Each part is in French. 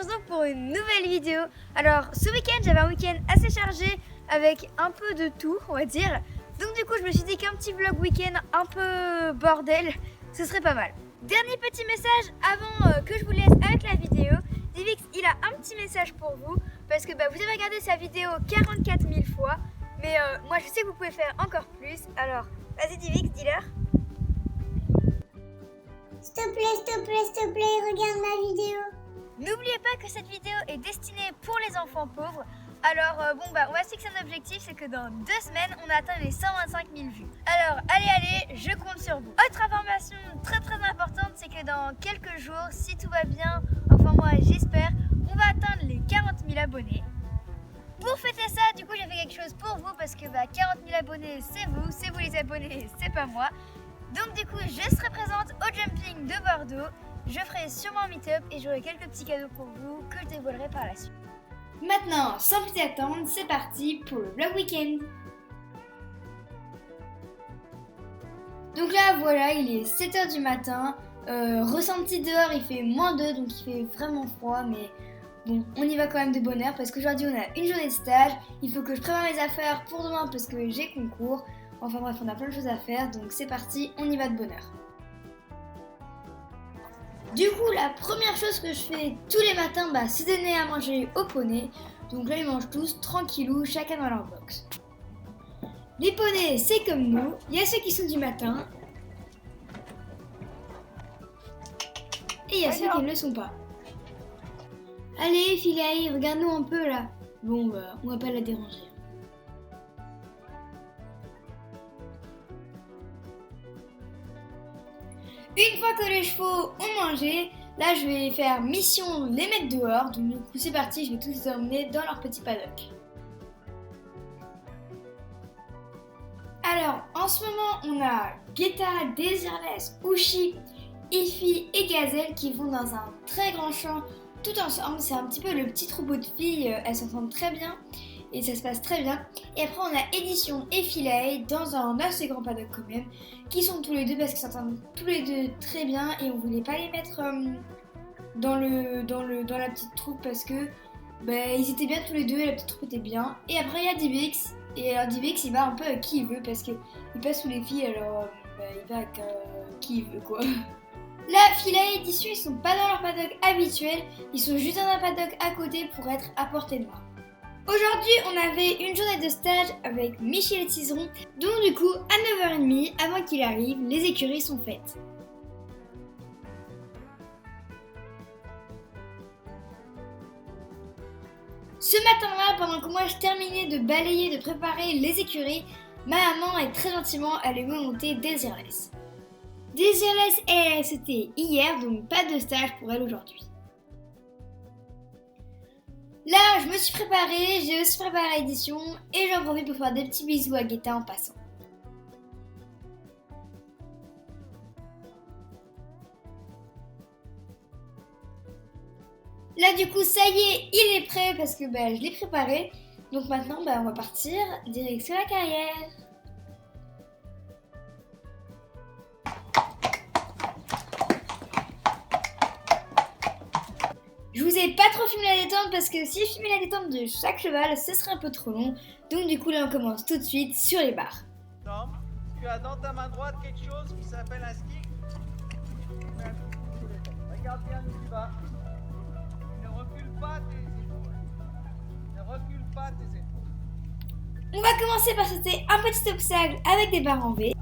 retrouve pour une nouvelle vidéo. Alors ce week-end j'avais un week-end assez chargé avec un peu de tout on va dire. Donc du coup je me suis dit qu'un petit vlog week-end un peu bordel ce serait pas mal. Dernier petit message avant que je vous laisse avec la vidéo. Divix il a un petit message pour vous parce que vous avez regardé sa vidéo 44 000 fois. Mais moi je sais que vous pouvez faire encore plus. Alors vas-y Divix, dis-leur. S'il te plaît, regarde ma vidéo. N'oubliez pas que cette vidéo est destinée pour les enfants pauvres. Alors on va se fixer un objectif, c'est que dans 2 semaines, on atteint les 125 000 vues. Alors allez, je compte sur vous. Autre information très importante, c'est que dans quelques jours, si tout va bien, enfin moi j'espère, on va atteindre les 40 000 abonnés. Pour fêter ça, du coup j'ai fait quelque chose pour vous parce que 40 000 abonnés, c'est vous les abonnés, c'est pas moi. Donc du coup, je serai présente au jumping de Bordeaux. Je ferai sûrement un meet-up et j'aurai quelques petits cadeaux pour vous que je dévoilerai par la suite. Maintenant, sans plus attendre, c'est parti pour le vlog week-end. Donc là, voilà, il est 7h du matin. Ressenti dehors, il fait -2, donc il fait vraiment froid, mais bon, on y va quand même de bonne heure parce qu'aujourd'hui on a une journée de stage. Il faut que je prépare mes affaires pour demain parce que j'ai concours. Enfin bref, on a plein de choses à faire, donc c'est parti, on y va de bonne heure. Du coup, la première chose que je fais tous les matins, c'est donner à manger aux poneys. Donc là, ils mangent tous tranquillou, chacun dans leur box. Les poneys, c'est comme nous, il y a ceux qui sont du matin. Et il y a ceux qui ne le sont pas. Allez, Philae, regarde-nous un peu là. Bon, on va pas la déranger. Une fois que les chevaux ont mangé, là je vais faire mission les mettre dehors. Donc du coup c'est parti, je vais tous les emmener dans leur petit paddock. Alors en ce moment on a Guetta, Desireless, Ushi, Ify et Gazelle qui vont dans un très grand champ tout ensemble. C'est un petit peu le petit troupeau de filles, elles s'entendent très bien. Et ça se passe très bien. Et après on a Édition et Philae dans un assez grand paddock quand même, qui sont tous les deux parce qu'ils s'entendent tous les deux très bien et on voulait pas les mettre dans la petite troupe parce que ils étaient bien tous les deux et la petite troupe était bien. Et après il y a Divix. Et alors Divix il va un peu avec qui il veut parce qu'il passe sous les filles alors il va avec qui il veut quoi. Là, Philae et Édition ils sont pas dans leur paddock habituel, ils sont juste dans un paddock à côté pour être à portée de main. Aujourd'hui, on avait une journée de stage avec Michel et Cizeron, donc du coup, à 9h30, avant qu'il arrive, les écuries sont faites. Ce matin-là, pendant que moi je terminais de balayer, de préparer les écuries, ma maman est très gentiment allée me monter Desireless. Desireless, elle, c'était hier, donc pas de stage pour elle aujourd'hui. Là, je me suis préparée, j'ai aussi préparé l'édition et j'en profite pour faire des petits bisous à Guetta en passant. Là, du coup, ça y est, il est prêt parce que je l'ai préparé. Donc maintenant, on va partir direction la carrière. Je vous ai pas trop filmé la détente parce que si je filmais la détente de chaque cheval, ce serait un peu trop long. Donc du coup là on commence tout de suite sur les barres. Tu as dans ta main droite quelque chose qui s'appelle un stick. Regarde bien où tu vas. Ne recule pas tes épaules. Ne recule pas tes épaules. On va commencer par sauter un petit obstacle avec des barres en V.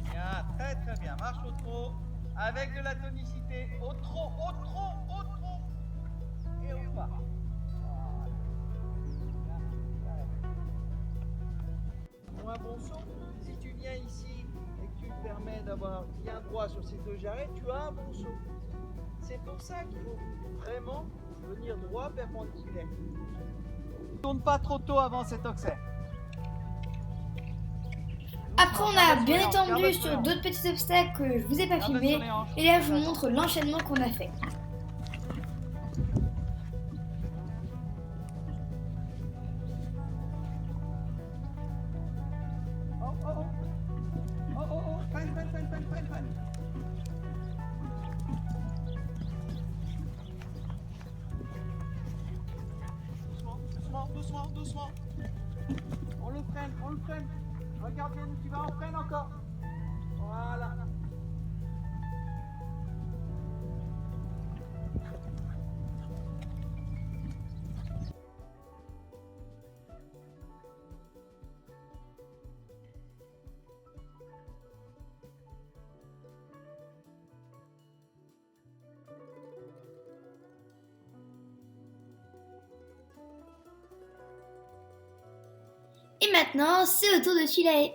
Bien, très bien. Marche au trot avec de la tonicité. Au trot. Et au pas. Pour un bon saut, si tu viens ici et que tu te permets d'avoir bien droit sur ces 2 jarrets, tu as un bon saut. C'est pour ça qu'il faut vraiment venir droit, perpendiculaire. Ne tourne pas trop tôt avant cet oxer. Après on a bien étendu sur d'autres petits obstacles que je vous ai pas filmés. Et là je vous montre l'enchaînement qu'on a fait. Fan. doucement, doucement. On le freine, on le freine. Regarde bien où tu vas, on freine encore. Voilà. Et maintenant, c'est au tour de Philae.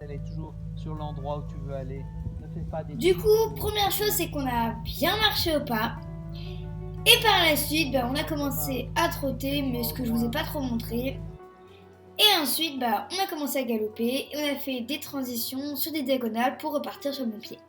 Elle est toujours sur l'endroit où tu veux aller. Ne fais pas des... Du coup, première chose, c'est qu'on a bien marché au pas. Et par la suite, on a commencé à trotter, mais ce que je vous ai pas trop montré. Et ensuite, on a commencé à galoper et on a fait des transitions sur des diagonales pour repartir sur le bon pied.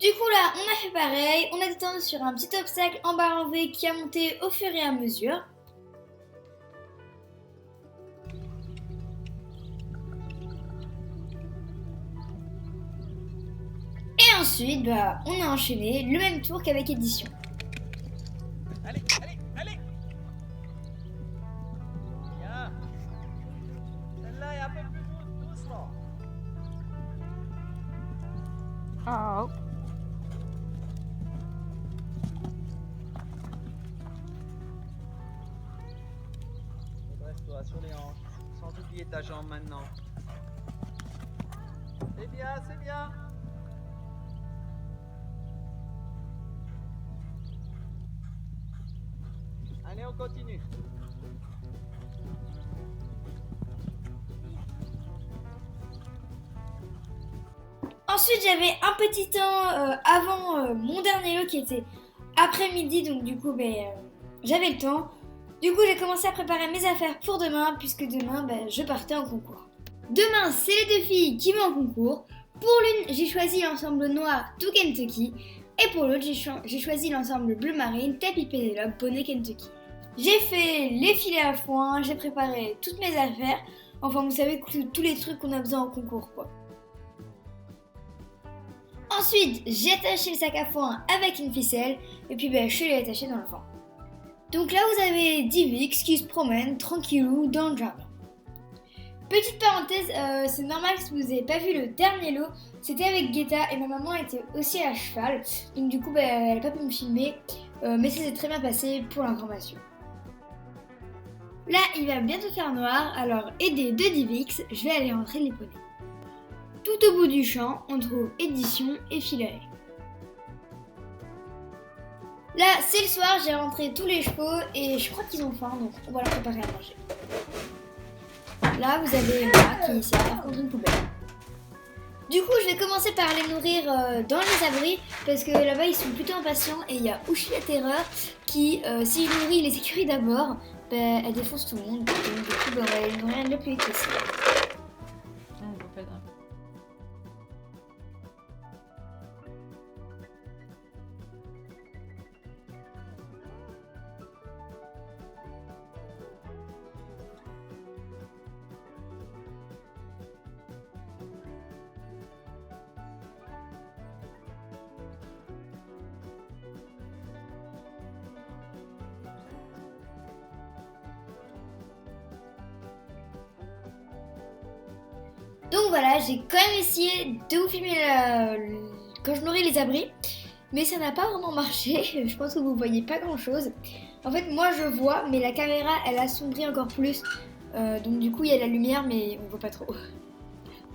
Du coup là, on a fait pareil, on a descendu sur un petit obstacle en barre en V qui a monté au fur et à mesure. Et ensuite, on a enchaîné le même tour qu'avec édition. Allez, allez, allez. Bien. Celle-là est un peu plus doucement. Oh. Redresse-toi sur les hanches, sans oublier ta jambe maintenant. C'est bien, c'est bien. Allez, on continue. Ensuite, j'avais un petit temps avant mon dernier lot qui était après-midi, donc du coup, j'avais le temps. Du coup, j'ai commencé à préparer mes affaires pour demain, puisque demain, je partais en concours. Demain, c'est les deux filles qui vont en concours. Pour l'une, j'ai choisi l'ensemble noir tout Kentucky, et pour l'autre, j'ai choisi l'ensemble bleu marine, tapis Pénélope, bonnet Kentucky. J'ai fait les filets à foin, j'ai préparé toutes mes affaires, enfin vous savez tous les trucs qu'on a besoin en concours quoi. Ensuite, j'ai attaché le sac à foin avec une ficelle et puis je l'ai attaché dans le vent. Donc là, vous avez Divix qui se promène tranquillou dans le jardin. Petite parenthèse, c'est normal si vous n'avez pas vu le dernier lot, c'était avec Guetta et ma maman était aussi à cheval. Donc du coup, elle n'a pas pu me filmer, mais ça s'est très bien passé pour l'information. Là, il va bientôt faire noir, alors aidé de Divix, je vais aller rentrer les poneys. Tout au bout du champ, on trouve édition et Philae. Là, c'est le soir, j'ai rentré tous les chevaux et je crois qu'ils ont faim, donc on va leur préparer à manger. Là, vous avez Emma qui essaie de contre une poubelle. Du coup, je vais commencer par les nourrir dans les abris parce que là-bas, ils sont plutôt impatients et il y a Oushi la terreur qui, s'il nourrit les écuries d'abord, elle défonce tout le monde. Donc du coup, on va les nourrir le plus vite possible. Donc voilà, j'ai quand même essayé de vous filmer quand je nourris les abris, mais ça n'a pas vraiment marché. Je pense que vous voyez pas grand chose. En fait, moi je vois, mais la caméra elle assombrit encore plus. Donc du coup, il y a la lumière, mais on voit pas trop.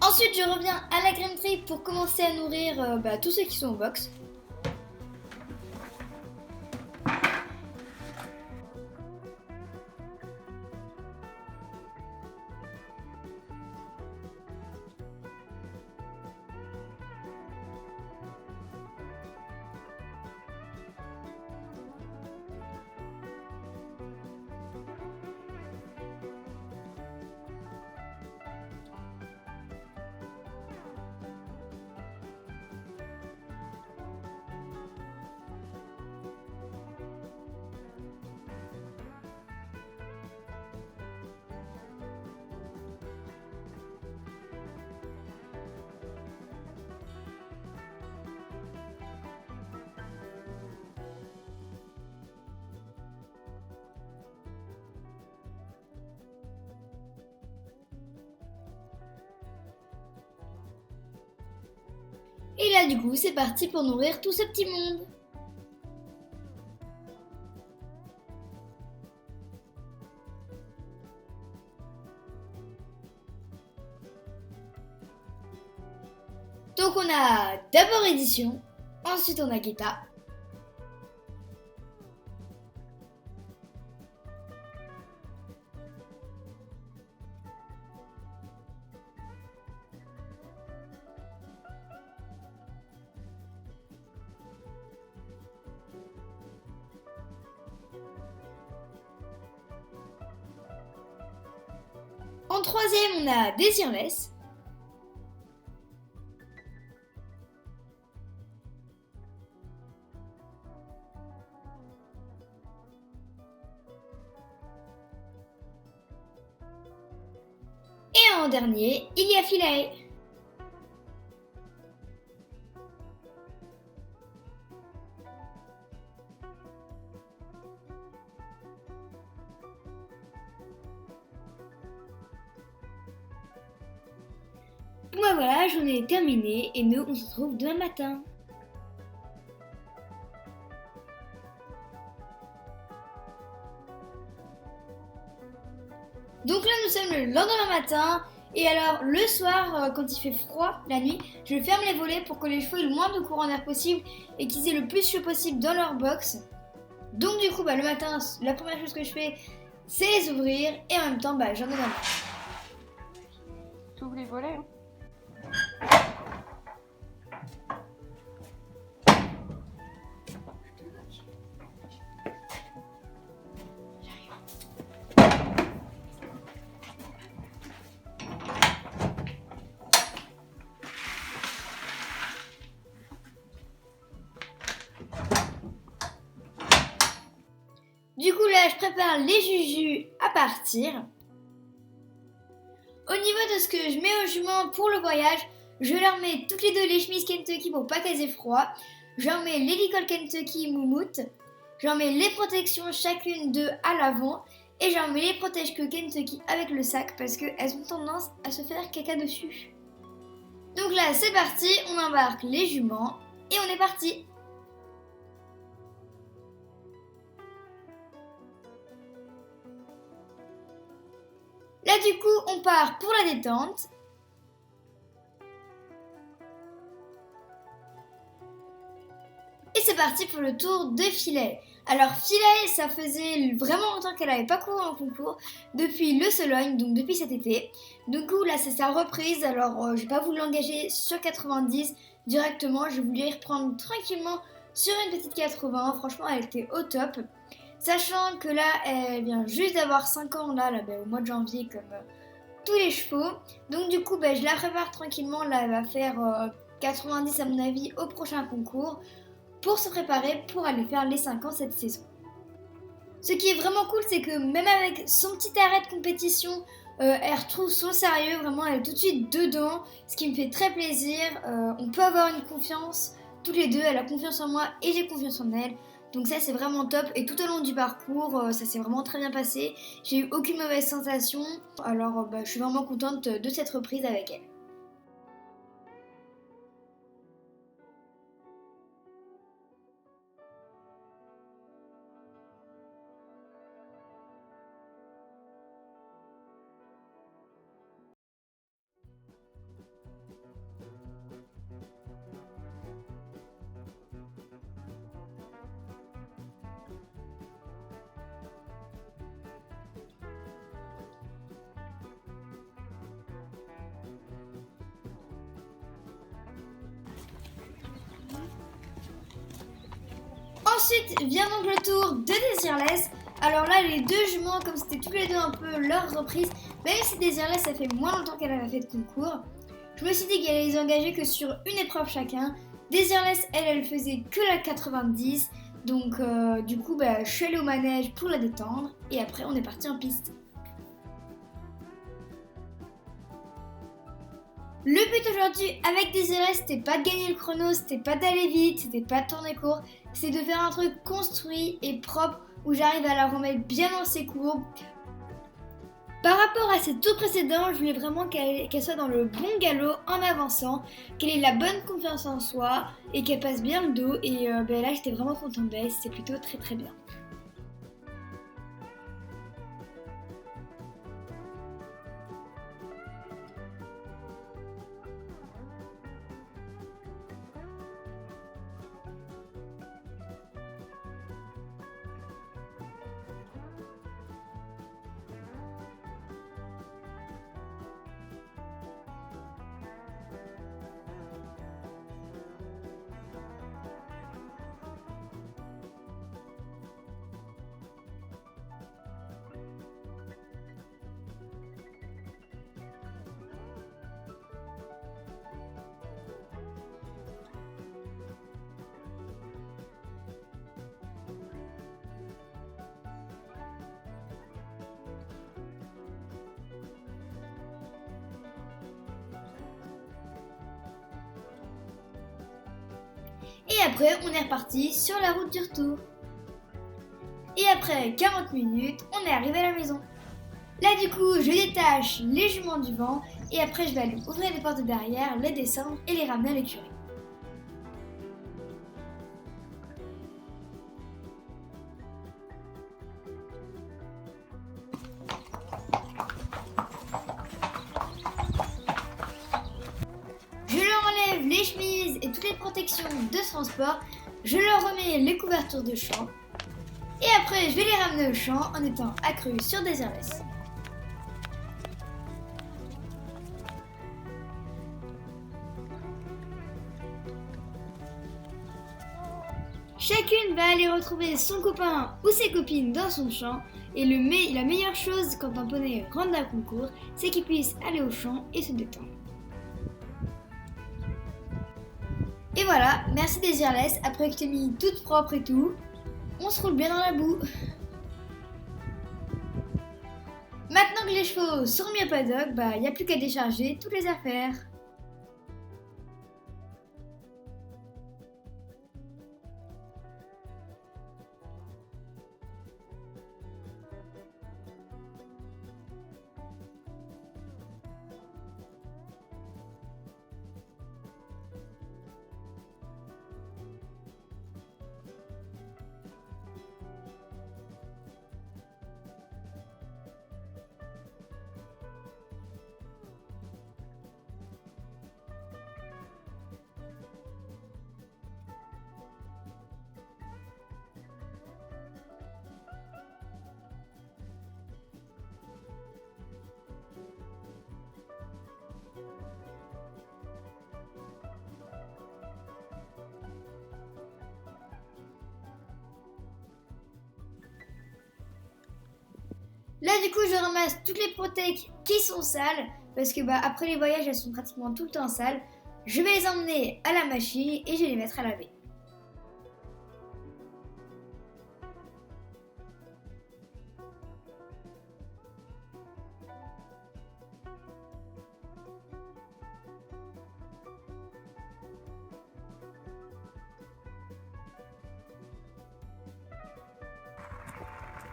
Ensuite, je reviens à la grainerie pour commencer à nourrir tous ceux qui sont au box. Et là du coup, c'est parti pour nourrir tout ce petit monde. Donc on a d'abord Édition, ensuite on a Guetta. En troisième, on a Désirless. Et en dernier, il y a Philae. Bon bah voilà, j'en ai terminé et nous on se retrouve demain matin. Donc là nous sommes le lendemain matin et alors le soir quand il fait froid la nuit, je ferme les volets pour que les chevaux aient le moins de courant d'air possible et qu'ils aient le plus chaud possible dans leur box. Donc du coup le matin la première chose que je fais c'est les ouvrir et en même temps j'en ai marre. Tu ouvres les volets, hein. Du coup là je prépare les jujus à partir. Au niveau de ce que je mets aux juments pour le voyage, je leur mets toutes les deux les chemises Kentucky pour pas qu'elles aient froid. Je leur mets les licoles Kentucky moumoute. Je leur mets les protections chacune d'eux à l'avant. Et je leur mets les protège-queues Kentucky avec le sac parce qu'elles ont tendance à se faire caca dessus. Donc là c'est parti, on embarque les juments et on est parti. Là du coup on part pour la détente. Et c'est parti pour le tour de Philae. Alors Philae ça faisait vraiment longtemps qu'elle n'avait pas couru en concours depuis le Sologne, donc depuis cet été. Du coup là c'est sa reprise, alors j'ai pas voulu l'engager sur 90 directement, j'ai voulu y reprendre tranquillement sur une petite 80, franchement elle était au top. Sachant que là, elle vient juste d'avoir 5 ans là au mois de janvier comme tous les chevaux. Donc du coup, je la prépare tranquillement. Là, elle va faire 90 à mon avis au prochain concours pour se préparer pour aller faire les 5 ans cette saison. Ce qui est vraiment cool, c'est que même avec son petit arrêt de compétition, elle retrouve son sérieux. Vraiment, elle est tout de suite dedans, ce qui me fait très plaisir. On peut avoir une confiance toutes les deux. Elle a confiance en moi et j'ai confiance en elle. Donc ça c'est vraiment top et tout au long du parcours ça s'est vraiment très bien passé. J'ai eu aucune mauvaise sensation. Alors je suis vraiment contente de cette reprise avec elle. Ensuite vient donc le tour de Désirless. Alors là les deux juments comme c'était tous les deux un peu leur reprise, même si Désirless ça fait moins longtemps qu'elle avait fait de concours, je me suis dit qu'elle allait les engager que sur une épreuve chacun. Désirless elle faisait que la 90, donc du coup je suis allée au manège pour la détendre et après on est parti en piste. Le but aujourd'hui avec Désirless c'était pas de gagner le chrono, c'était pas d'aller vite, c'était pas de tourner court, c'est de faire un truc construit et propre où j'arrive à la remettre bien dans ses courbes Par rapport à ces tours précédents, je voulais vraiment qu'elle soit dans le bon galop en avançant, qu'elle ait la bonne confiance en soi et qu'elle passe bien le dos. Et là, j'étais vraiment contente d'elle, c'était plutôt très très bien. Et après, on est reparti sur la route du retour. Et après 40 minutes, on est arrivé à la maison. Là du coup, je détache les juments du vent et après je vais aller ouvrir les portes derrière, les descendre et les ramener à l'écurie. Je leur enlève les chemises et toutes les protections de transport, je leur remets les couvertures de champ et après je vais les ramener au champ en étant accrus sur Desireless. Chacune va aller retrouver son copain ou ses copines dans son champ et la meilleure chose quand un poney rentre d'un concours, c'est qu'il puisse aller au champ et se détendre. Et voilà, merci Desireless, après que je t'ai mis toute propre et tout, on se roule bien dans la boue. Maintenant que les chevaux sont remis au paddock, il n'y a plus qu'à décharger toutes les affaires. Là du coup je ramasse toutes les protèques qui sont sales parce que après les voyages elles sont pratiquement tout le temps sales. Je vais les emmener à la machine et je vais les mettre à laver.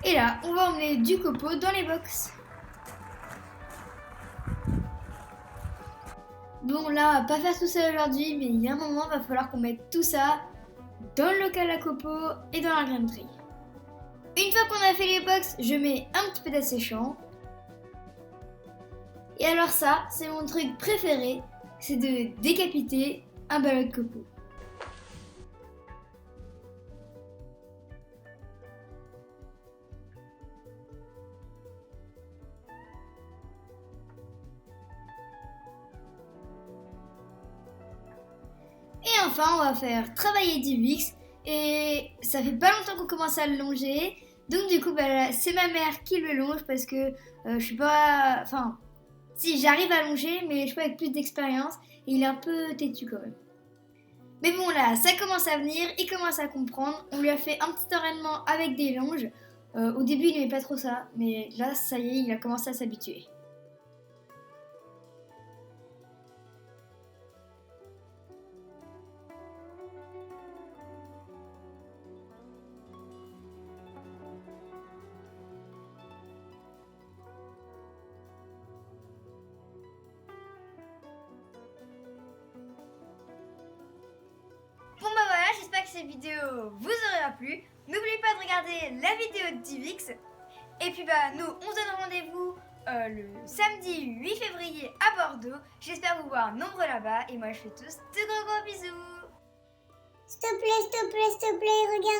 Et là, on va emmener du copeau dans les box. Bon là, on va pas faire tout ça aujourd'hui, mais il y a un moment, il va falloir qu'on mette tout ça dans le local à copeaux et dans la grainerie. Une fois qu'on a fait les box, je mets un petit peu d'asséchant. Et alors ça, c'est mon truc préféré, c'est de décapiter un ballot de copeaux. Et enfin, on va faire travailler du VIX. Et ça fait pas longtemps qu'on commence à le longer. Donc du coup, c'est ma mère qui le longe parce que je suis pas... Enfin, si j'arrive à longer, mais je suis pas avec plus d'expérience. Et il est un peu têtu quand même. Mais bon là, ça commence à venir, il commence à comprendre. On lui a fait un petit entraînement avec des longes. Au début, il n'aimait pas trop ça. Mais là, ça y est, il a commencé à s'habituer. cette vidéo vous aura plu. N'oubliez pas de regarder la vidéo de Divix. Et puis nous, on se donne rendez-vous le samedi 8 février à Bordeaux. J'espère vous voir nombreux là-bas. Et moi, je fais tous de gros bisous. S'il te plaît, regarde